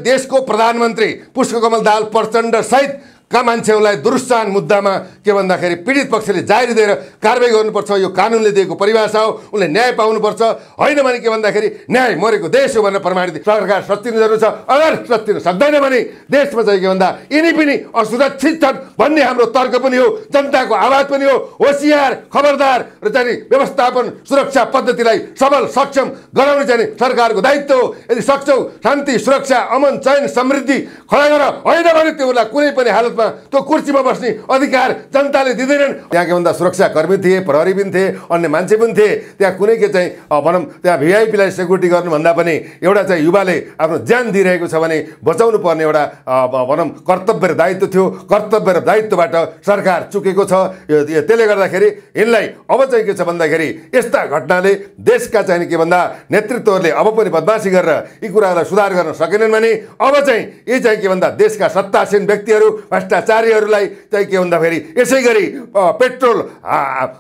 देशको प्रधानमन्त्री पुष्पकमल दाहाल प्रचण्ड सहित का मान्छेहरूलाई दुरुत्साहन मुद्दामा के भन्दाखेरि पीडित पक्षले जारी दिएर कारबाही गर्नुपर्छ। यो कानुनले दिएको परिभाषा हो, उनले न्याय पाउनुपर्छ। होइन भने के भन्दाखेरि न्याय मरेको देश हो भनेर प्रमाणित सरकार सत्तिनु जरुरी छ। अगर सत्तिनु सक्दैन भने देशमा चाहिँ के भन्दा यिनी पनि असुरक्षित छन् भन्ने हाम्रो तर्क पनि हो, जनताको आवाज पनि हो। होसियार, खबरदार र चाहिँ व्यवस्थापन सुरक्षा पद्धतिलाई सबल सक्षम गराउने चाहिँ सरकारको दायित्व हो। यदि सक्छौ शान्ति, सुरक्षा, अमन, चयन, समृद्धि खडा गर। होइन भने त्योलाई कुनै पनि हालतमा त्यो कुर्सीमा बस्ने अधिकार जनताले दिँदैनन्। त्यहाँ के भन्दा सुरक्षा कर्मी थिए, प्रहरी पनि थिए, अन्य मान्छे पनि थिए। त्यहाँ कुनै के चाहिँ भनौँ त्यहाँ भिआइपीलाई सेक्युरिटी गर्नुभन्दा पनि एउटा चाहिँ युवाले आफ्नो ज्यान दिइरहेको छ भने बचाउनु पर्ने एउटा भनौँ कर्तव्य र दायित्व थियो। कर्तव्य र दायित्वबाट सरकार चुकेको छ। त्यसले गर्दाखेरि यिनलाई अब चाहिँ के छ भन्दाखेरि यस्ता घटनाले देशका चाहिँ के भन्दा नेतृत्वहरूले अब पनि बदमासी गरेर यी कुराहरूलाई सुधार गर्न सकेनन् भने अब चाहिँ यी चाहिँ के भन्दा देशका सत्तासीन व्यक्तिहरू, भ्रष्टाचारीहरूलाई चाहिँ के भन्दाखेरि यसै गरी पेट्रोल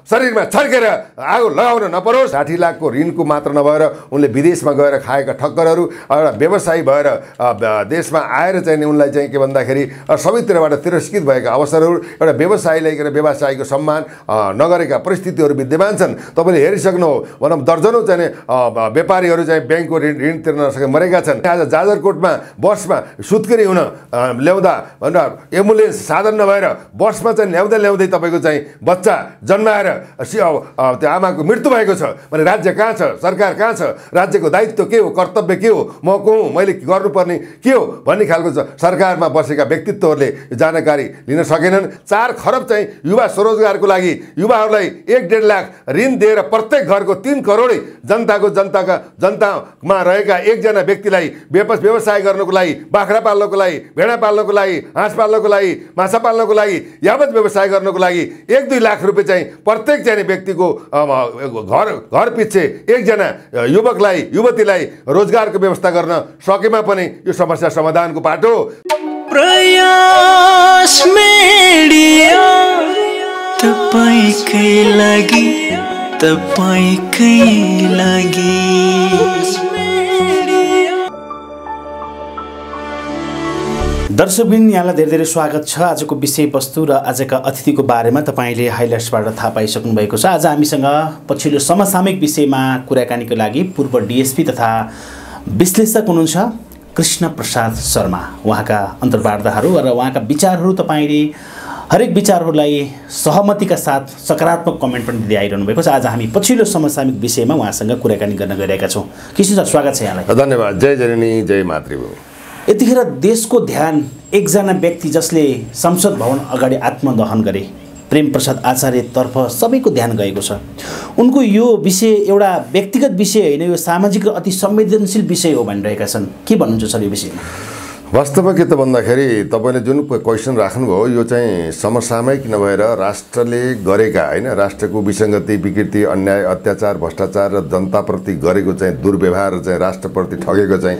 शरीरमा छर्केर आगो लगाउन नपरोस्। 60 लाखको ऋणको मात्र नभएर उनले विदेशमा गएर खाएका ठक्करहरू एउटा व्यवसायी भएर देशमा आएर चाहिँ उनलाई चाहिँ के भन्दाखेरि सबैतिरबाट तिरस्कृत भएका अवसरहरू, एउटा व्यवसायीलाई व्यवसायीको सम्मान नगरेका परिस्थितिहरू विद्यमान छन्। तपाईँले हेरिसक्नु हो, भनौँ दर्जनौँ चाहिँ व्यापारीहरू चाहिँ ब्याङ्कको ऋण तिर्न नसके मरेका छन्। आज जाजरकोटमा बसमा सुत्केरी हुन ल्याउँदा भनेर एम्बुलेन्स साधन नभएर बसमा चाहिँ ल्याउँदै तपाईँको चाहिँ बच्चा जन्माएर त्यो आमाको मृत्यु भएको छ भने राज्य कहाँ छ, सरकार कहाँ छ, राज्यको दायित्व के हो, कर्तव्य के हो, म को हुँ, मैले गर्नुपर्ने के हो भन्ने खालको सरकारमा बसेका व्यक्तित्वहरूले जानकारी लिन सकेनन्। 4 खरब चाहिँ युवा स्वरोजगारको लागि युवाहरूलाई 1.5 लाख ऋण दिएर प्रत्येक घरको 3 करोडै जनतामा रहेका एकजना व्यक्तिलाई व्यवसाय गर्नको लागि, बाख्रा पाल्नको लागि, भेडा पाल्नको लागि, हाँस पाल्नको लागि, माछा पाल्नको लागि, यावत व्यवसाय गर्नको लागि 1-2 लाख रुपियाँ चाहिँ प्रत्येक चाहिँ व्यक्तिको घर पछि एकजना युवकलाई, युवतीलाई रोजगारको व्यवस्था गर्न सकेमा पनि यो समस्या समाधानको बाटो हो। प्रयास मिडिया तपाईकै लागि, तपाईकै लागि। दर्शकबिन, यहाँलाई धेरै धेरै स्वागत छ। आजको विषयवस्तु र आजका अतिथिको बारेमा तपाईँले हाइलाइट्सबाट थाहा पाइसक्नु भएको छ। आज हामीसँग पछिल्लो समसामयिक विषयमा कुराकानीको लागि पूर्व डिएसपी तथा विश्लेषक हुनुहुन्छ कृष्ण प्रसाद शर्मा। उहाँका अन्तर्वार्ताहरू र उहाँका विचारहरू तपाईँले हरेक विचारहरूलाई सहमतिका साथ सकारात्मक कमेन्ट पनि दिँदै आइरहनु भएको छ। आज हामी पछिल्लो समसामयिक विषयमा उहाँसँग कुराकानी गर्न गइरहेका छौँ। कृष्ण सर, स्वागत छ यहाँलाई। धन्यवाद। जय जननी, जय मातृभूमि। यतिखेर देशको ध्यान एकजना व्यक्ति जसले संसद भवन अगाडि आत्मदहन गरे, प्रेम प्रसाद आचार्यतर्फ सबैको ध्यान गएको छ। उनको यो विषय एउटा व्यक्तिगत विषय होइन, यो सामाजिक र अति संवेदनशील विषय हो भनिरहेका छन्। के भन्नुहुन्छ सर यो विषयमा? वास्तवमा के त भन्दाखेरि तपाईँले जुन क्वेसन राख्नुभयो यो चाहिँ समसामयिक नभएर राष्ट्रले गरेका होइन, राष्ट्रको विसङ्गति, विकृति, अन्याय, अत्याचार, भ्रष्टाचार र जनताप्रति गरेको चाहिँ दुर्व्यवहार चाहिँ राष्ट्रप्रति ठगेको चाहिँ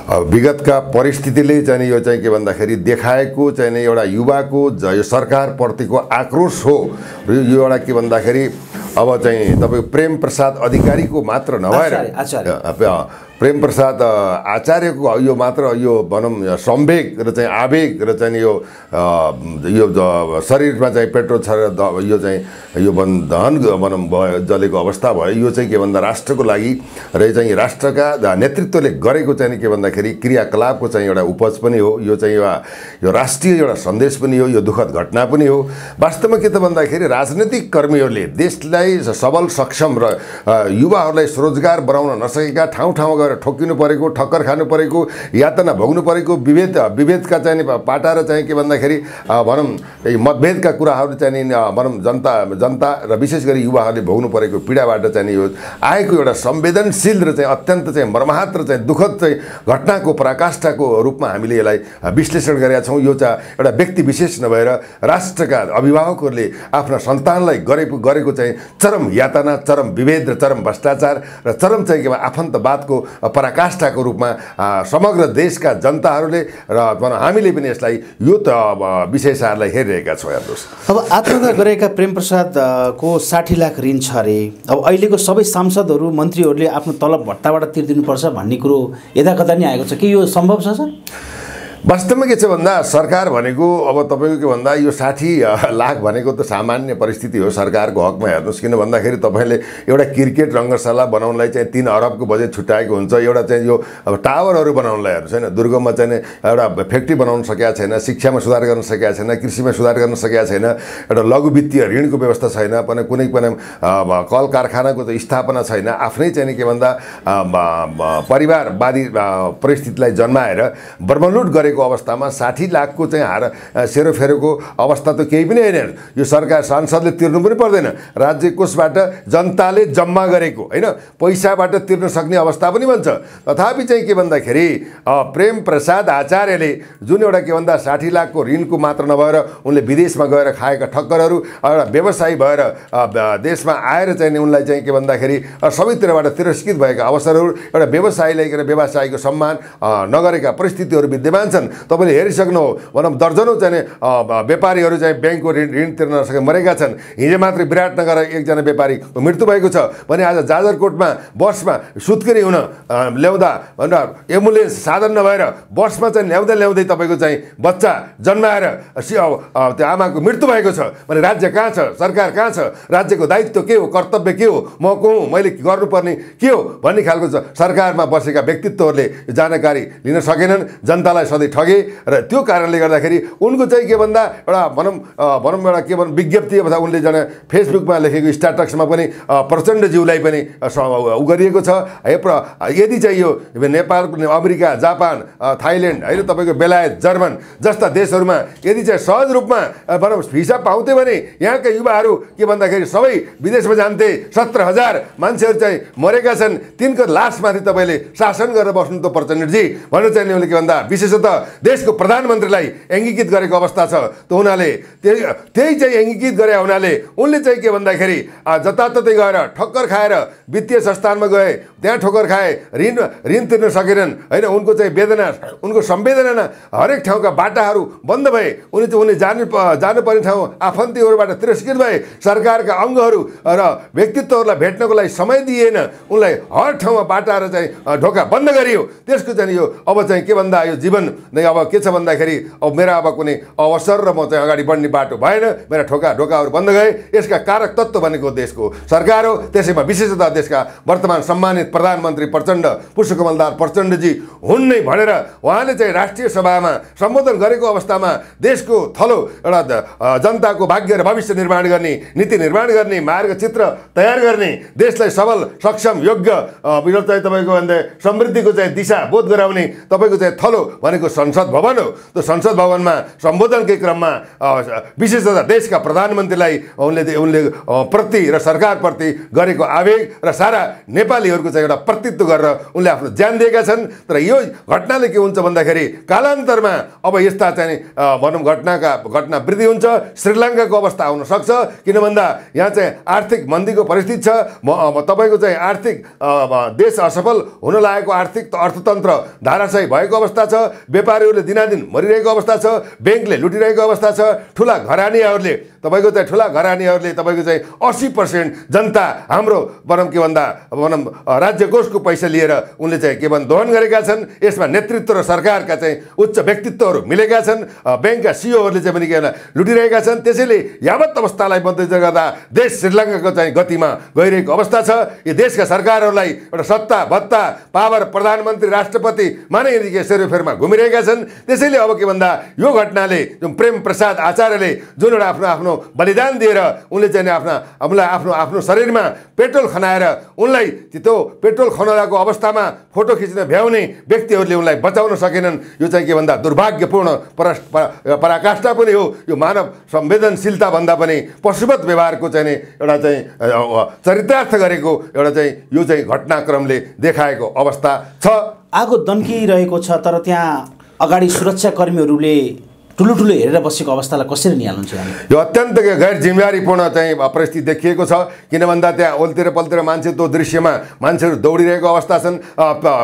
विगतका परिस्थितिले चाहिँ यो चाहिँ के भन्दाखेरि देखाएको चाहिँ एउटा युवाको यो सरकारप्रतिको आक्रोश हो। र यो एउटा के भन्दाखेरि अब चाहिँ तपाईँको प्रेम प्रसाद अधिकारीको मात्र नभएर प्रेम प्रसाद आचार्यको यो मात्र यो भनौँ संवेग र चाहिँ आवेग र चाहिँ यो शरीरमा चाहिँ पेट्रोल छरेर यो चाहिँ यो दहन भनौँ जलेको अवस्था भयो। यो चाहिँ के भन्दा राष्ट्रको लागि र चाहिँ राष्ट्रका नेतृत्वले गरेको चाहिँ के भन्दाखेरि क्रियाकलापको चाहिँ एउटा उपज पनि हो। यो चाहिँ यो राष्ट्रिय एउटा सन्देश पनि हो, यो दुःखद घटना पनि हो। वास्तवमा के त भन्दाखेरि राजनीतिक कर्मीहरूले देशलाई सबल, सक्षम र युवाहरूलाई स्वरोजगार बनाउन नसकेका, ठाउँ ठाउँमा गएर ठोकिनु परेको, ठक्कर खानु परेको, यातना भोग्नु परेको, विभेदका चाहिँ पाटा र चाहिँ के भन्दाखेरि भनौँ मतभेदका कुराहरू चाहिँ भनौँ जनता र विशेष गरी युवाहरूले भोग्नु परेको पीडाबाट चाहिँ यो आएको एउटा संवेदनशील र चाहिँ अत्यन्त चाहिँ मर्माहत र चाहिँ दुःखद चाहिँ घटनाको पराकाष्ठाको रूपमा हामीले यसलाई विश्लेषण गरेका छौँ। यो चाहिँ एउटा व्यक्ति विशेष नभएर राष्ट्रका अभिभावकहरूले आफ्ना सन्तानलाई गरेको चाहिँ चरम यातना, चरम विभेद र चरम भ्रष्टाचार र चरम चाहिँ के आफन्तवादको पराकाष्ठाको रूपमा समग्र देशका जनताहरूले र हामीले पनि यसलाई यो विषय सारलाई हेरिरहेका छौँ। हेर्नुहोस्, अब आत्महत्या गरेका प्रेम प्रसादको 60 लाख ऋण छ अरे। अब अहिलेको सबै सांसदहरू मन्त्रीहरूले आफ्नो तलब भत्ताबाट तिर्दिनुपर्छ भन्ने कुरो यदाकदा नि आएको छ कि यो सम्भव छ सर? वास्तवमा के छ भन्दा सरकार भनेको अब तपाईँको के भन्दा यो 60 लाख भनेको त सामान्य परिस्थिति हो सरकारको हकमा। हेर्नुहोस्, किन भन्दाखेरि तपाईँले एउटा क्रिकेट रङ्गशाला बनाउनलाई चाहिँ 3 अरबको बजेट छुट्याएको हुन्छ। एउटा चाहिँ यो अब टावरहरू बनाउनलाई हेर्नुहोस् होइन, दुर्गममा चाहिँ एउटा फ्याक्ट्री बनाउन सकेका छैन, शिक्षामा सुधार गर्न सकेका छैन, कृषिमा सुधार गर्न सकेका छैन, एउटा लघु वित्तीय ऋणको व्यवस्था छैन, कुनै पनि कल कारखानाको त स्थापना छैन, आफ्नै चाहिँ के भन्दा परिवारवादी परिस्थितिलाई जन्माएर बर्मलुट गरे अवस्थामा 60 लाखको चाहिँ सेरोफेरोको अवस्था त केही पनि होइन। यो सरकार सांसदले तिर्नु पनि पर्दैन, राज्य कोषबाट जनताले जम्मा गरेको होइन पैसाबाट तिर्न सक्ने अवस्था पनि भन्छ। तथापि चाहिँ के भन्दाखेरि प्रेम प्रसाद आचार्यले जुन एउटा के भन्दा 60 लाखको ऋणको मात्र नभएर उनले विदेशमा गएर खाएका ठक्करहरू एउटा व्यवसायी भएर देशमा आएर चाहिँ उनलाई चाहिँ के भन्दाखेरि सबैतिरबाट तिरस्कृत भएका अवसरहरू, एउटा व्यवसायीलाई व्यवसायको सम्मान नगरेका परिस्थितिहरू विद्यमान छन्। तपाईँले हेरिसक्नु हो, भनौँ दर्जनौँ चाहिँ व्यापारीहरू चाहिँ ब्याङ्कको ऋण तिर्न नसके मरेका छन्। हिजो मात्रै विराटनगर एकजना व्यापारी मृत्यु भएको छ भने आज जाजरकोटमा बसमा सुत्केरी हुन ल्याउँदा भनेर एम्बुलेन्स साधन नभएर बसमा चाहिँ ल्याउँदै तपाईँको चाहिँ बच्चा जन्माएर त्यो आमाको मृत्यु भएको छ भने राज्य कहाँ छ, सरकार कहाँ छ, राज्यको दायित्व के हो, कर्तव्य के हो, म को हुँ, मैले गर्नुपर्ने के हो भन्ने खालको सरकारमा बसेका व्यक्तित्वहरूले जानकारी लिन सकेनन्, जनतालाई सधैँ ठगे। र त्यो कारणले गर्दाखेरि उनको चाहिँ के भन्दा एउटा भनौँ एउटा के भनौँ विज्ञप्ति अथवा उनले जना फेसबुकमा लेखेको स्ट्याटसमा पनि प्रचण्डज्यूलाई पनि उ गरिएको छ। यदि चाहिँ यो नेपाल, अमेरिका, जापान, थाइल्यान्ड होइन तपाईँको बेलायत, जर्मन जस्ता देशहरूमा यदि चाहिँ सहज रूपमा भनौँ भिसा पाउँथे भने यहाँका युवाहरू के भन्दाखेरि सबै विदेशमा जान्थे। 17,000 मान्छेहरू चाहिँ मरेका छन्, तिनको लासमाथि तपाईँले शासन गरेर बस्नु त प्रचण्डजी भनेर चाहिँ उनले के भन्दा विशेषतः देशको प्रधानमन्त्रीलाई एङ्गीकृत गरेको अवस्था छ। त हुनाले त्यही चाहिँ एङ्गीकृत गरे हुनाले उनले चाहिँ के भन्दाखेरि जताततै गएर ठक्कर खाएर वित्तीय संस्थानमा गए, त्यहाँ ठोक्कर खाए, ऋण तिर्न सकेनन् होइन। उनको चाहिँ वेदना, उनको संवेदना हरेक ठाउँका बाटाहरू बन्द भए, उनले जानुपर्ने ठाउँ आफन्तीहरूबाट तिरस्कृत भए, सरकारका अङ्गहरू र व्यक्तित्वहरूलाई भेट्नको लागि समय दिएन, उनलाई हर ठाउँमा बाटाएर चाहिँ ढोका बन्द गरियो। त्यसको चाहिँ यो अब चाहिँ के भन्दा यो जीवन नै अब के छ भन्दाखेरि अब मेरा अब कुनै अवसर र म चाहिँ अगाडि बढ्ने बाटो भएन, मेरा ढोकाहरू बन्द गए। यसका कारक तत्त्व भनेको देशको सरकार हो, त्यसैमा विशेषतः देशका वर्तमान सम्मानित प्रधानमन्त्री प्रचण्ड, पुष्पकमल दाहाल प्रचण्डजी हुन् नै भनेर उहाँले चाहिँ राष्ट्रिय सभामा सम्बोधन गरेको अवस्थामा देशको थलो एउटा जनताको भाग्य र भविष्य निर्माण गर्ने, नीति निर्माण गर्ने, मार्गचित्र तयार गर्ने, देशलाई सबल, सक्षम, योग्य चाहिँ तपाईँको समृद्धिको चाहिँ दिशा बोध गराउने तपाईँको चाहिँ थलो भनेको संसद भवन हो। त्यो संसद भवनमा सम्बोधनकै क्रममा विशेषतः देशका प्रधानमन्त्रीलाई उनले प्रति र सरकारप्रति गरेको आवेग र सारा नेपालीहरूको चाहिँ एउटा प्रतित्व गरेर उनले आफ्नो ज्यान दिएका छन्। तर यो घटनाले के हुन्छ भन्दाखेरि कालान्तरमा अब यस्ता चाहिँ भनौँ घटना वृद्धि हुन्छ। श्रीलङ्काको अवस्था आउन सक्छ, किन भन्दा यहाँ चाहिँ आर्थिक मन्दीको परिस्थिति छ। तपाईँको चाहिँ आर्थिक देश असफल हुन लागेको आर्थिक अर्थतन्त्र धाराशायी भएको अवस्था छ, व्यापारीहरूले दिनादिन मरिरहेको अवस्था छ, ब्याङ्कले लुटिरहेको अवस्था छ, ठुला घरानीहरूले तपाईँको चाहिँ 80% जनता हाम्रो भनौँ के भन्दा राज्य कोषको पैसा लिएर उनले चाहिँ के भन्छ दोहन गरेका छन्। यसमा नेतृत्व र सरकारका चाहिँ उच्च व्यक्तित्वहरू मिलेका छन्, ब्याङ्कका सिइओहरूले चाहिँ पनि के लुटिरहेका छन्। त्यसैले यावत अवस्थालाई मध्यनजर गर्दा देश श्रीलङ्काको चाहिँ गतिमा गइरहेको अवस्था छ। यो देशका सरकारहरूलाई एउटा सत्ता, भत्ता, पावर, प्रधानमन्त्री, राष्ट्रपति माने यदि सेरोफेरमा घुमिरहेका छन्। त्यसैले अब के भन्दा यो घटनाले जुन प्रेम प्रसाद आचार्यले जुन एउटा आफ्नो बलिदान दिएर उनले चाहिँ आफ्नो शरीरमा पेट्रोल खनाएर उनलाई त्यो पेट्रोल खनाएको अवस्थामा फोटो खिच्न भ्याउने व्यक्तिहरूले उनलाई बचाउन सकेनन्। यो चाहिँ के भन्दा दुर्भाग्यपूर्ण पराकाष्ठा पनि हो। यो मानव संवेदनशीलता भन्दा पनि पशुवत व्यवहारको चाहिँ एउटा चाहिँ चरितार्थ गरेको एउटा चाहिँ यो चाहिँ घटनाक्रमले देखाएको अवस्था छ। आगो दन्किरहेको छ, तर त्यहाँ अगाडि सुरक्षाकर्मीहरूले ठुलो ठुलो हेरेर बसेको अवस्थालाई कसरी निहाल्नुहुन्छ यहाँले? यो अत्यन्त गैर जिम्मेवारीपूर्ण चाहिँ परिस्थिति देखिएको छ। किन भन्दा त्यहाँ ओल्तिर पल्तिर मान्छे त्यो दृश्यमा मान्छेहरू दौडिरहेको अवस्था छन्,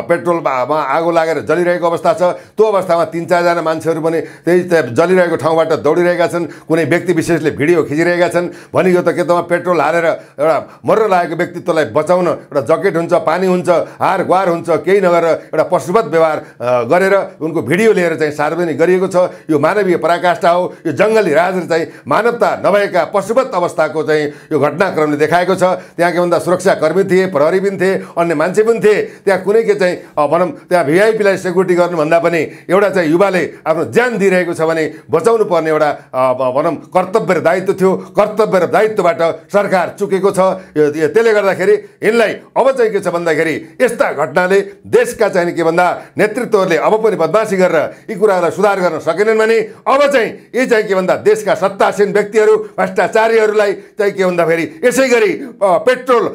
पेट्रोलमा आगो लागेर जलिरहेको अवस्था छ। त्यो अवस्थामा 3-4 जना मान्छेहरू पनि त्यही जलिरहेको ठाउँबाट दौडिरहेका छन्। कुनै व्यक्ति विशेषले भिडियो खिचिरहेका छन्। भनेको त के त पेट्रोल हालेर एउटा मर्न लागेको व्यक्तित्वलाई बचाउन एउटा जकेट हुन्छ, पानी हुन्छ, हार गुहार हुन्छ, केही नगरेर एउटा पशुवत व्यवहार गरेर उनको भिडियो लिएर चाहिँ सार्वजनिक गरिएको छ। यो मानवीय पराकाष्ठा हो। यो जङ्गली राज चाहिँ मानवता नभएका पशुवत अवस्थाको चाहिँ यो घटनाक्रमले देखाएको छ। त्यहाँ के भन्दा सुरक्षाकर्मी थिए, प्रहरी पनि थिए, अन्य मान्छे पनि थिए। त्यहाँ कुनै के चाहिँ भनौँ त्यहाँ भिआइपीलाई सेक्युरिटी गर्नुभन्दा पनि एउटा चाहिँ युवाले आफ्नो ज्यान दिइरहेको छ भने बचाउनु पर्ने एउटा भनौँ कर्तव्य र दायित्व थियो। कर्तव्य र दायित्वबाट सरकार चुकेको छ। त्यसले गर्दाखेरि यिनलाई अब चाहिँ के छ भन्दाखेरि यस्ता घटनाले देशका चाहिँ के भन्दा नेतृत्वहरूले अब पनि बदमासी गरेर यी कुराहरूलाई सुधार गर्न सकेनन् भने अब चाहिँ यी चाहिँ के भन्दा देशका सत्तासीन व्यक्तिहरू भ्रष्टाचारीहरूलाई चाहिँ के भन्दाखेरि यसै गरी पेट्रोल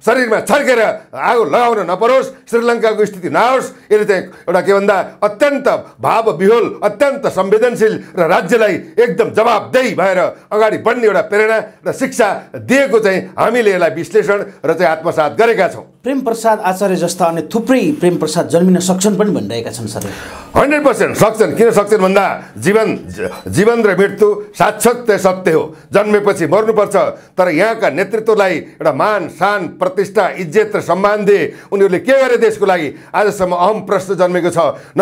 शरीरमा छर्केर आगो लगाउन नपरोस्, श्रीलङ्काको स्थिति नआओस्। यसले चाहिँ एउटा के भन्दा अत्यन्त भावविह्वल, अत्यन्त संवेदनशील र राज्यलाई एकदम जवाबदेही भएर अगाडि बढ्ने एउटा प्रेरणा र शिक्षा दिएको चाहिँ हामीले यसलाई विश्लेषण र चाहिँ आत्मसात गरेका छौँ। प्रेम प्रसाद आचार्य जस्ता अन्य थुप्रै प्रेम प्रसाद जन्मिन सक्छन् पनि भनिरहेका छन् सर। 100% सक्छन्। किन सक्छन् भन्दा जीवन र मृत्यु साक्षात् सत्य हो। जन्मेपछि मर्नुपर्छ। तर यहाँका नेतृत्वलाई एउटा मान शान प्रतिष्ठा इज्जत र सम्मान दिए। उनीहरूले के गरे देशको लागि? आजसम्म अहम प्रश्न जन्मेको छ। न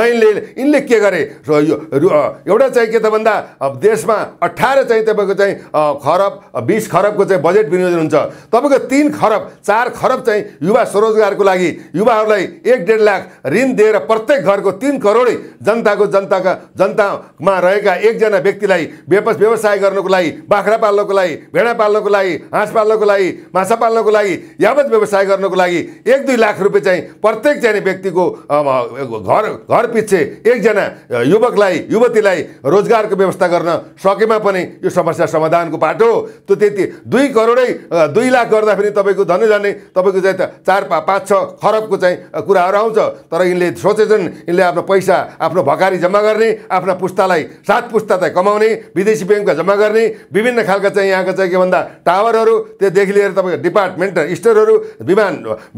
यिनले के गरे? एउटा चाहिँ के त भन्दा देशमा 18 चाहिँ तपाईँको चाहिँ खरब 20 खरबको चाहिँ बजेट विनियोजन हुन्छ। तपाईँको 3 खरब 4 खरब चाहिँ युवा स्वरोजगारको लागि युवाहरूलाई 1-1.5 लाख ऋण दिएर प्रत्येक घरको 3 करोड जनतामा रहेका एकजना व्यक्तिलाई व्यवसाय गर्नको लागि, बाख्रा पाल्नको लागि, भेडा पाल्नको लागि, हाँस पाल्नको लागि, माछा पाल्नको लागि, यावत व्यवसाय गर्नको लागि 1-2 लाख रुपियाँ चाहिँ प्रत्येक चाहिँ व्यक्तिको घर पछि एकजना युवकलाई युवतीलाई रोजगारको व्यवस्था गर्न सकेमा पनि यो समस्या समाधानको बाटो हो। त्यो त्यति 2 करोडै 2 लाख गर्दा पनि तपाईँको धनै तपाईँको चाहिँ 4-5-6 खरबको चाहिँ कुराहरू आउँछ। तर यिनले सोचेछन् यिनले आफ्नो पैसा आफ्नो भकारी जम्मा गर्ने, आफ्ना पुस्तालाई 7 पुस्ता चाहिँ कमाउने, विदेशी ब्याङ्कमा जम्मा गर्ने, विभिन्न खालका चाहिँ यहाँका चाहिँ के भन्दा टावरहरू त्योदेखि लिएर तपाईँको डिपार्टमेन्टल स्टोरहरू, विमान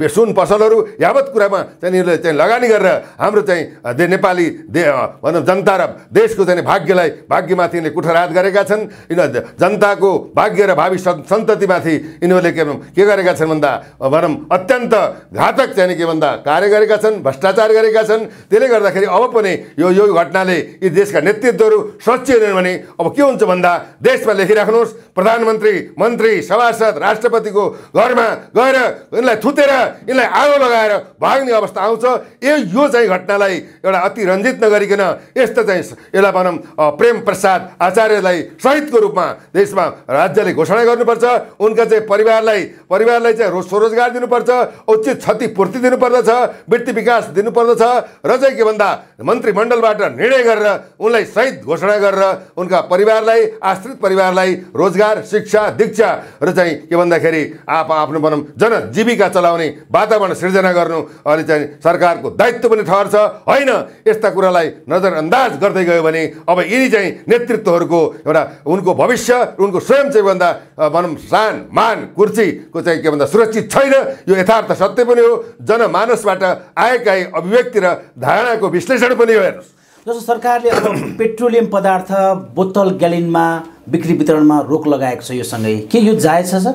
सुन पसलहरू यावत कुरामा चाहिँ यिनीहरूले चाहिँ लगानी गरेर हाम्रो चाहिँ नेपाली भनौँ जनता र देशको चाहिँ भाग्यमाथि यिनले कुठराघात गरेका छन्। यिनीहरू जनताको भाग्य र भावी सन्ततिमाथि यिनीहरूले के गरेका छन् भन्दा भनौँ अत्यन्त घातक चाहिँ के भन्दा कार्य गरेका छन्, भ्रष्टाचार गरेका छन्। त्यसले गर्दाखेरि अब पनि यो घटनाले यी देशका नेतृत्वहरू सचिएनन् भने अब के हुन्छ भन्दा देशमा लेखिराख्नुहोस् प्रधानमन्त्री, मन्त्री, सभासद, राष्ट्रपतिको घरमा गएर यिनलाई थुतेर यिनलाई आगो लगाएर भाग्ने अवस्था आउँछ। यो चाहिँ घटनालाई एउटा अति रञ्जित नगरिकन यस्तो चाहिँ यसलाई भनौँ प्रेम प्रसाद आचार्यलाई शहीदको रूपमा देशमा राज्यले घोषणा गर्नुपर्छ। उनका चाहिँ परिवारलाई चाहिँ स्वरोजगार दिनुपर्छ, उचित क्षतिपूर्ति दिनुपर्दछ, वृत्ति विकास दिनुपर्दछ र चाहिँ के भन्दा मन्त्रीमण्डलबाट निर्णय गरेर उनलाई शहीद घोषणा गरेर उनका परिवारलाई, आश्रित परिवारलाई रोजगार, शिक्षा, दीक्षा र चाहिँ के भन्दाखेरि आफ्नो भनौँ जनजीविका चलाउने वातावरण सिर्जना गर्नु अहिले चाहिँ सरकारको दायित्व पनि ठहर्छ। होइन यस्ता कुरालाई नजरअन्दाज गर्दै गयो भने अब यिनी चाहिँ नेतृत्वहरूको एउटा उनको भविष्य, उनको स्वयं चाहिँ भन्दा भनौँ सान मान कुर्सीको चाहिँ के भन्दा सुरक्षित छैन। यो यथार्थ सत्य पनि हो, जनमानसबाट आएका अभिव्यक्ति र धारणाको विश्लेषण पनि हो। हेर्नुहोस् जस्तो सरकारले अब पेट्रोलियम पदार्थ बोतल ग्यालिनमा बिक्री वितरणमा रोक लगाएको छ, यो सँगै के यो जायज छ सर?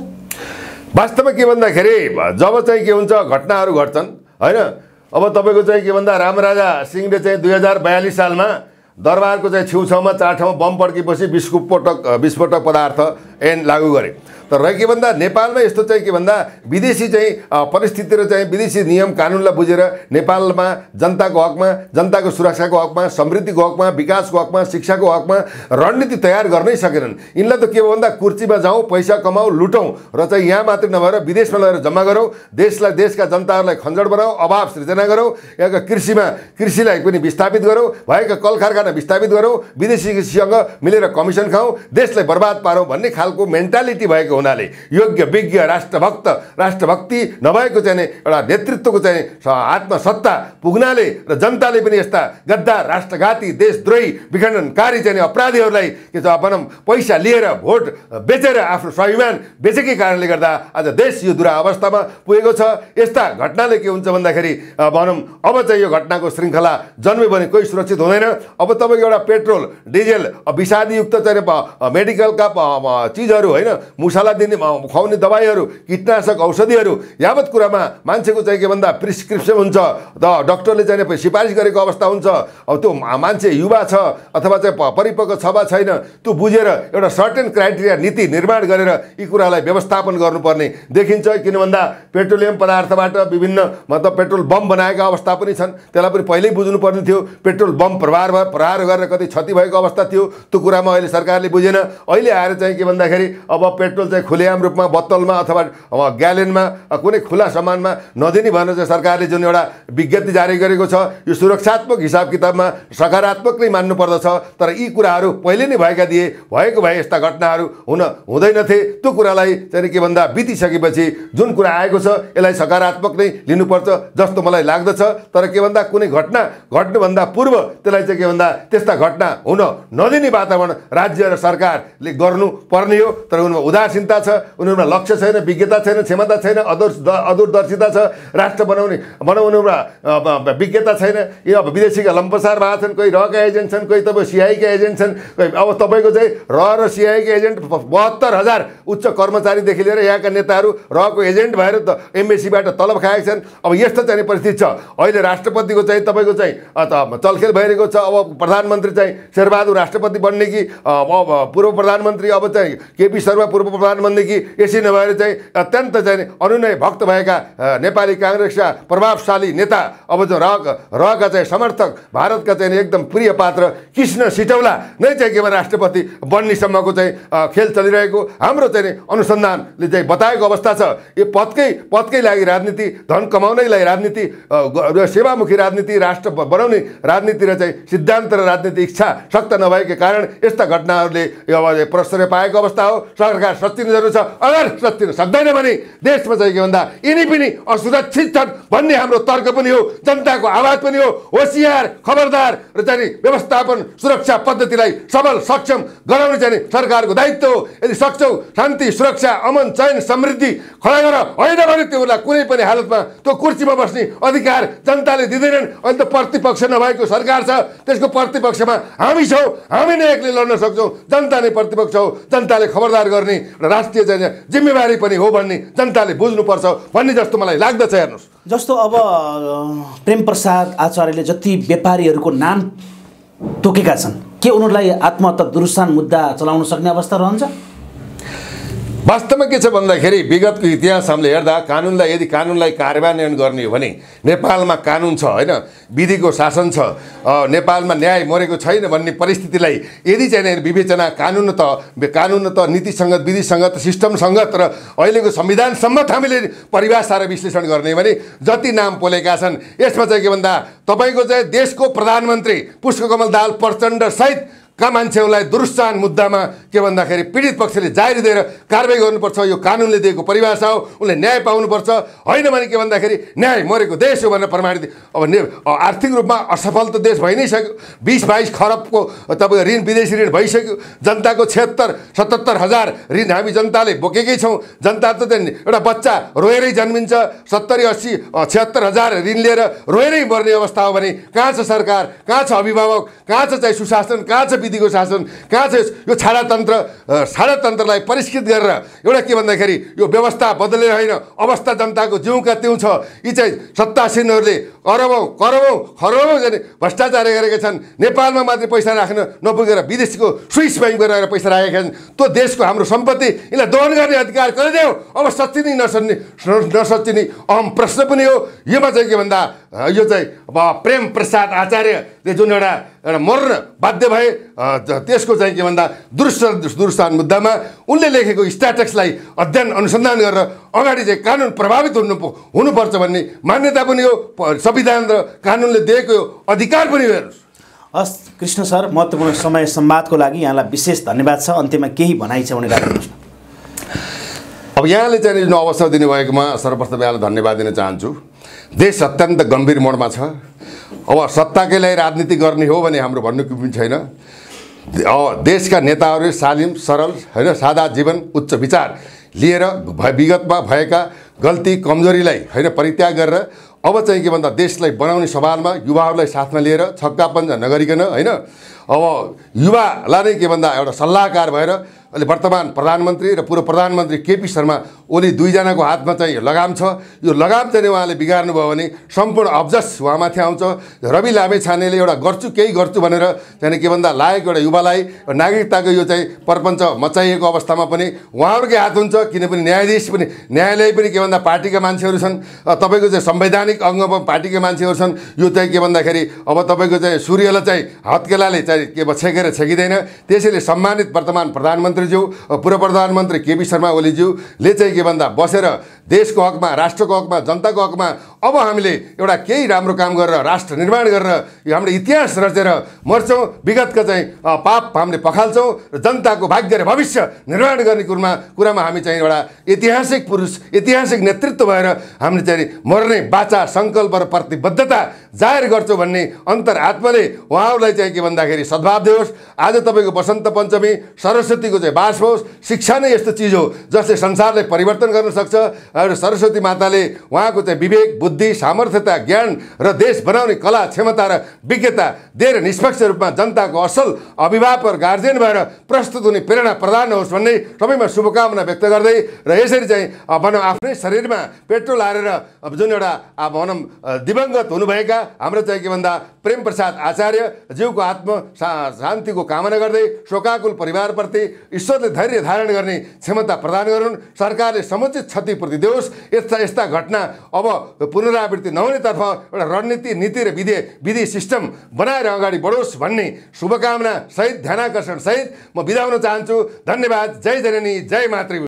वास्तवमा के भन्दाखेरि जब चाहिँ के हुन्छ घटनाहरू घट्छन् होइन। अब तपाईँको चाहिँ के भन्दा रामराजा सिंहले चाहिँ 2042 सालमा दरबारको चाहिँ छेउछाउमा 4 ठाउँमा बम पड्केपछि विस्फोटक पदार्थ ऐन लागू गरे। तर के भन्दा नेपालमा यस्तो चाहिँ के भन्दा विदेशी चाहिँ परिस्थिति र चाहिँ विदेशी नियम कानुनलाई बुझेर नेपालमा जनताको हकमा, जनताको सुरक्षाको हकमा, समृद्धिको हकमा, विकासको हकमा, शिक्षाको हकमा रणनीति तयार गर्नै सकेनन्। यिनलाई त के भन्दा कुर्सीमा जाउँ, पैसा कमाउँ, लुटौँ र चाहिँ यहाँ मात्रै नभएर विदेशमा लगेर जम्मा गरौँ, देशका जनताहरूलाई खञ्जड बनाऊ, अभाव सृजना गरौँ, यहाँका कृषिलाई पनि विस्थापित गरौँ, भएका कल कारखाना कारखाना विस्थापित गरौँ, विदेशीसँग मिलेर कमिसन खाउँ, देशलाई बर्बाद पारौँ भन्ने खालको मेन्टालिटी भएको हुनाले योग्य विज्ञ राष्ट्रभक्ति नभएको चाहिँ एउटा नेतृत्वको चाहिँ आत्मसत्ता पुग्नाले र जनताले पनि यस्ता गद्दार राष्ट्रघाती देशद्रोही विखण्डनकारी चाहिँ अपराधीहरूलाई के छ भनौँ पैसा लिएर भोट बेचेर आफ्नो स्वाभिमान बेचेकै कारणले गर्दा आज देश यो दुरावस्थामा पुगेको छ। यस्ता घटनाले के हुन्छ भन्दाखेरि भनौँ अब चाहिँ यो घटनाको श्रृङ्खला जन्म्यो भने कोही सुरक्षित हुँदैन। अब तपाईँको एउटा पेट्रोल डिजेल विषादीयुक्त चाहिँ मेडिकलका चिजहरू होइन, मुसाला दिने खुवाउने दबाईहरू, कीटनाशक औषधिहरू यावत कुरामा मान्छेको चाहिँ के भन्दा प्रिस्क्रिप्सन हुन्छ, डक्टरले चाहिँ सिफारिस गरेको अवस्था हुन्छ। अब त्यो मान्छे युवा छ अथवा चाहिँ परिपक्व छ वा छैन त्यो बुझेर एउटा सर्टेन क्राइटेरिया नीति निर्माण गरेर यी कुरालाई व्यवस्थापन गर्नुपर्ने देखिन्छ। किन भन्दा पेट्रोलियम पदार्थबाट विभिन्न मतलब पेट्रोल बम बनाएका अवस्था पनि छन्, त्यसलाई पनि पहिल्यै बुझ्नुपर्ने थियो। पेट्रोल बम प्रहार गरेर कति क्षति भएको अवस्था थियो, त्यो कुरामा अहिले सरकारले बुझेन। अहिले आएर चाहिँ के भन्दाखेरि अब पेट्रोल चाहिँ खुलेआम रूपमा बोतलमा अथवा ग्यालेनमा कुनै खुला सामानमा नदिने भनेर चाहिँ सरकारले जुन एउटा विज्ञप्ति जारी गरेको छ यो सुरक्षात्मक हिसाब किताबमा सकारात्मक नै मान्नुपर्दछ। तर यी कुराहरू पहिले नै भएको भए यस्ता घटनाहरू हुँदैनथे। त्यो कुरालाई चाहिँ के भन्दा बितिसकेपछि जुन कुरा आएको छ यसलाई सकारात्मक नै लिनुपर्छ जस्तो मलाई लाग्दछ। तर के भन्दा कुनै घटना घट्नुभन्दा पूर्व त्यसलाई चाहिँ के भन्दा त्यस्ता घटना हुन नदिने वातावरण राज्य र सरकारले गर्नुपर्ने हो। तर उनीहरूमा उदासीनता छ, उनीहरूमा लक्ष्य छैन, विज्ञता छैन, क्षमता छैन, अदूरदर्शिता छ, राष्ट्र बनाउनुमा विज्ञता छैन। यो अब विदेशीका लम्पसार भएको छन्, कोही रका एजेन्ट छन्, कोही तपाईँ सिआईका एजेन्ट छन्। अब तपाईँको चाहिँ र सिआईका एजेन्ट 72,000 उच्च कर्मचारीदेखि लिएर यहाँका नेताहरू रको एजेन्ट भएर एमबेसीबाट तलब खाएका छन्। अब यस्तो चाहिँ परिस्थिति छ। अहिले राष्ट्रपतिको चाहिँ तपाईँको चाहिँ चलखेल भइरहेको छ। अब प्रधानमन्त्री चाहिँ शेरबहादुर राष्ट्रपति बन्ने कि पूर्व प्रधानमन्त्री अब चाहिँ केपी शर्मा पूर्व प्रधानमन्त्री कि यसै नभएर चाहिँ अत्यन्त चाहिँ अनुनय भक्त भएका नेपाली काङ्ग्रेसका प्रभावशाली नेता अब जो रका चाहिँ समर्थक भारतका चाहिँ एकदम प्रिय पात्र कृष्ण सिटौला नै चाहिँ के भन्छ राष्ट्रपति बन्नेसम्मको चाहिँ खेल चलिरहेको हाम्रो चाहिँ अनुसन्धानले चाहिँ बताएको अवस्था छ। यो पदकै लागि राजनीति, धन कमाउनै लागि राजनीति, सेवामुखी राजनीति, राष्ट्र बनाउने राजनीति र चाहिँ सिद्धान्त र राजनीति इच्छा शक्त नभएकै कारण यस्ता घटनाहरूले अब प्रश्रय पाएको अवस्था हो। सरकार सच्चिनु जरुरी छ। अगर सच्चिन सक्दैन भने देशमा चाहिँ के भन्दा यिनी पनि असुरक्षित छन् भन्ने हाम्रो तर्क पनि हो, जनताको आवाज पनि हो। होसियार, खबरदार र चाहिँ व्यवस्थापन सुरक्षा पद्धतिलाई सबल सक्षम गराउने चाहिँ सरकारको दायित्व हो। यदि सक्छौ शान्ति, सुरक्षा, अमन, चयन, समृद्धि खडा गर, होइन भने त्योलाई कुनै पनि हालतमा त्यो कुर्सीमा बस्ने अधिकार जनताले दिँदैनन्। अहिले त प्रतिपक्ष नभएको सरकार छ, त्यसको प्रतिपक्षमा हामी छौँ, हामी नै एक्लै लड्न सक्छौँ। जनता नै प्रतिपक्ष हो, जनताले खबरदार गर्ने र राष्ट्रिय चाहिँ जिम्मेवारी पनि हो भन्ने जनताले बुझ्नुपर्छ भन्ने जस्तो मलाई लाग्दछ। हेर्नुहोस् जस्तो अब प्रेमप्रसाद आचार्यले जति व्यापारीहरूको नाम तोकेका छन्, के उनीहरूलाई आत्महत्या दुरुस्तान मुद्दा चलाउन सक्ने अवस्था रहन्छ? वास्तवमा के छ भन्दाखेरि विगतको इतिहास हामीले हेर्दा यदि कानुनलाई कार्यान्वयन गर्ने हो भने नेपालमा कानुन छ होइन, विधिको शासन छ, नेपालमा न्याय मरेको छैन भन्ने परिस्थितिलाई यदि चाहिँ विवेचना कानुन त नीतिसङ्गत, विधिसङ्गत, सिस्टमसङ्गत र अहिलेको संविधान सम्मत हामीले परिभाषा र विश्लेषण गर्ने भने जति नाम पोलेका छन् यसमा चाहिँ के भन्दा तपाईँको चाहिँ देशको प्रधानमन्त्री पुष्पकमल दाहाल प्रचण्ड सहित का मान्छेहरूलाई दुरुस्तान मुद्दामा के भन्दाखेरि पीडित पक्षले जारी दिएर कारबाही गर्नुपर्छ। यो कानुनले दिएको परिभाषा हो, उनले न्याय पाउनुपर्छ। होइन भने के भन्दाखेरि न्याय मरेको देश हो भनेर प्रमाणित। अब आर्थिक रूपमा असफल त देश भइ नै सक्यो। 20-22 खरबको तपाईँको ऋण, विदेशी ऋण भइसक्यो। जनताको 76-77 हजार ऋण हामी जनताले बोकेकै छौँ। जनता त एउटा बच्चा रोएरै जन्मिन्छ, 70-80 76 हजार ऋण लिएर रोएरै मर्ने अवस्था हो भने कहाँ छ सरकार, कहाँ छ अभिभावक, कहाँ छ चाहिँ सुशासन, कहाँ छ विधिको शासन, कहाँ छ यो छाडातन्त्रलाई परिष्कृत गरेर एउटा के भन्दाखेरि यो व्यवस्था बदलेर होइन, अवस्था जनताको जिउका त्यौँ छ। यी चाहिँ सत्तासीनहरूले अरबौँ खरबौँ जाने भ्रष्टाचार गरेका छन्। नेपालमा मात्रै पैसा राख्न नपुगेर विदेशको स्विस ब्याङ्कमा गएर पैसा राखेका छन्। त्यो देशको हाम्रो सम्पत्ति यसलाई दोहन गर्ने अधिकार गरिदेऊ। अब सच्चिने नसच्चिने अहम प्रश्न पनि हो। योमा चाहिँ के भन्दा यो चाहिँ अब प्रेम प्रसाद आचार्यले जुन एउटा मर्न बाध्य भए त्यसको चाहिँ के भन्दा दुरुस्तान मुद्दामा उनले लेखेको स्ट्याटसलाई अध्ययन अनुसन्धान गरेर अगाडि चाहिँ कानुन प्रभावित हुनुपर्छ भन्ने मान्यता पनि हो। संविधान र कानुनले दिएको अधिकार पनि हो। हेर्नुहोस् हस् कृष्ण सर, महत्त्वपूर्ण समय संवादको लागि यहाँलाई विशेष धन्यवाद छ। अन्त्यमा केही भनाइ छ भने राख्नुहोस् न। अब यहाँले चाहिँ जुन अवसर दिनुभएकोमा सर्वप्रथम यहाँलाई धन्यवाद दिन चाहन्छु। देश अत्यन्त गम्भीर मोडमा छ। अब सत्ताकै लागि राजनीति गर्ने हो भने हाम्रो भन्नु कुनै छैन। देशका नेताहरू शालीन सरल होइन सादा जीवन उच्च विचार लिएर विगतमा भएका गल्ती कमजोरीलाई होइन परित्याग गरेर अब चाहिँ के भन्दा देशलाई बनाउने सवालमा युवाहरूलाई साथमा लिएर छक्का पञ्जा नगरिकन होइन अब युवालाई नै के भन्दा एउटा सल्लाहकार भएर अहिले वर्तमान प्रधानमन्त्री र पूर्व प्रधानमन्त्री केपी शर्मा ओली दुईजनाको हातमा चाहिँ लगाम छ। यो लगाम चाहिँ उहाँले बिगार्नुभयो भने सम्पूर्ण अब्जस उहाँमाथि आउँछ। रवि लामेछानेले एउटा गर्छु केही गर्छु भनेर चाहिँ के भन्दा लागेको एउटा युवालाई नागरिकताको यो चाहिँ प्रपञ्च मचाइएको अवस्थामा पनि उहाँहरूकै हात हुन्छ। किनभने न्यायाधीश पनि न्यायालय पनि के भन्दा पार्टीका मान्छेहरू छन्। तपाईँको चाहिँ संवैधानिक अङ्गमा पार्टीका मान्छेहरू छन्। यो चाहिँ के भन्दाखेरि अब तपाईँको चाहिँ सूर्यलाई चाहिँ हत्केलाले चाहिँ के छेकेर छेकिँदैन। त्यसैले सम्मानित वर्तमान प्रधानमन्त्रीज्यू पूर्व प्रधानमन्त्री केपी शर्मा ओलीज्यूले चाहिँ के भन्दा बसेर देशको हकमा राष्ट्रको हकमा जनताको हकमा अब हामीले एउटा केही राम्रो काम गरेर राष्ट्र निर्माण गरेर यो हाम्रो इतिहास रचेर मर्छौँ। विगतका चाहिँ पाप हामीले पखाल्छौँ र जनताको भाग्य र भविष्य निर्माण गर्ने कुरामा हामी चाहिँ एउटा ऐतिहासिक पुरुष ऐतिहासिक नेतृत्व भएर हामीले चाहिँ मर्ने बाचा सङ्कल्प र प्रतिबद्धता जाहेर गर्छौँ भन्ने अन्तर्आत्माले उहाँहरूलाई चाहिँ के भन्दाखेरि सद्भाव दियोस्। आज तपाईँको वसन्त पञ्चमी सरस्वतीको चाहिँ बास होस्। शिक्षा नै यस्तो चिज हो जसले संसारलाई परिवर्तन गर्न सक्छ। र सरस्वती माताले उहाँको चाहिँ विवेक बुद्धि सामर्थ्यता ज्ञान र देश बनाउने कला क्षमता र विज्ञता दिएर निष्पक्ष रूपमा जनताको असल अभिभावक र गार्जियन भएर प्रस्तुत हुने प्रेरणा प्रदान होस् भन्ने सबैमा शुभकामना व्यक्त गर्दै र यसरी चाहिँ भनौँ आफ्नै शरीरमा पेट्रोल हालेर अब जुन एउटा भनौँ दिवंगत हुनुभएका हाम्रो चाहिँ के भन्दा प्रेम प्रसाद आचार्य ज्यूको आत्म शान्तिको कामना गर्दै शोकाकुल परिवारप्रति ईश्वरले धैर्य धारण गर्ने क्षमता प्रदान गरून्। सरकारले समुचित क्षतिपूर्ति देओस्। यस्ता यस्ता घटना अब पुनरावृत्ति नहुनेतर्फ एउटा रणनीति नीति र विधि सिस्टम बनाएर अगाडि बढोस् भन्ने शुभकामना सहित ध्यानाकर्षण सहित म बिदा हुन चाहन्छु। धन्यवाद। जय जननी जय मातृभूमि।